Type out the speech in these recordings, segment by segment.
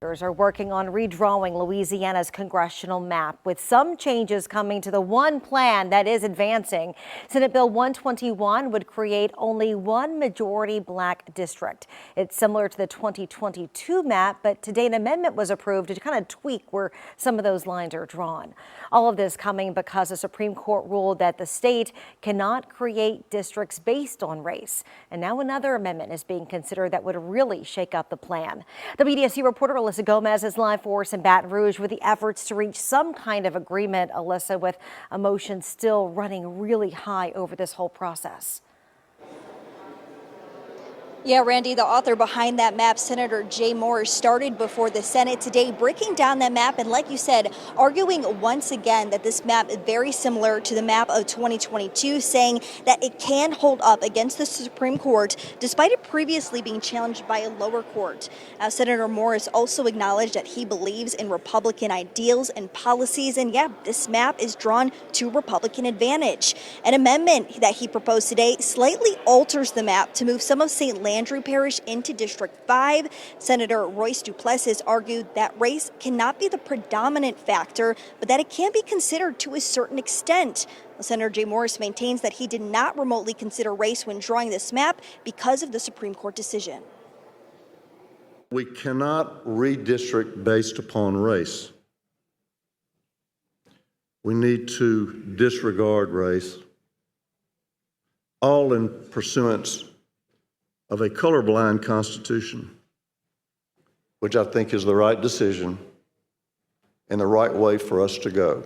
Are working on redrawing Louisiana's congressional map, with some changes coming to the one plan that is advancing. Senate Bill 121 would create only one majority black district. It's similar to the 2022 map, but today an amendment was approved to kind of tweak where some of those lines are drawn. All of this coming because the Supreme Court ruled that the state cannot create districts based on race. And now another amendment is being considered that would really shake up the plan. WDSU reporter Alyssa Gomez is live for us in Baton Rouge with the efforts to reach some kind of agreement, Alyssa, with emotions still running really high over this whole process. Yeah, Randy, the author behind that map, Senator Jay Morris, started before the Senate today breaking down that map and, like you said, arguing once again that this map is very similar to the map of 2022, saying that it can hold up against the Supreme Court despite it previously being challenged by a lower court. Senator Morris also acknowledged that he believes in Republican ideals and policies, and yeah, this map is drawn to Republican advantage. An amendment that he proposed today slightly alters the map to move some of St. Landry Parish into District 5. Senator Royce Duplessis argued that race cannot be the predominant factor, but that it can be considered to a certain extent. Senator Jay Morris maintains that he did not remotely consider race when drawing this map because of the Supreme Court decision. We cannot redistrict based upon race. We need to disregard race, all in pursuance of a colorblind constitution, which I think is the right decision and the right way for us to go.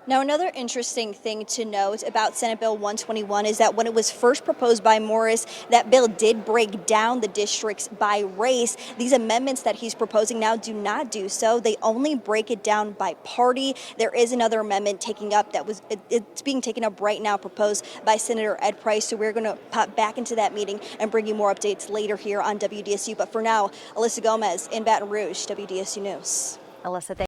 Now, another interesting thing to note about Senate Bill 121 is that when it was first proposed by Morris, that bill did break down the districts by race. These amendments that he's proposing now do not do so. They only break it down by party. There is another amendment it's being taken up right now, proposed by Senator Ed Price. So we're going to pop back into that meeting and bring you more updates later here on WDSU. But for now, Alyssa Gomez in Baton Rouge, WDSU News. Alyssa,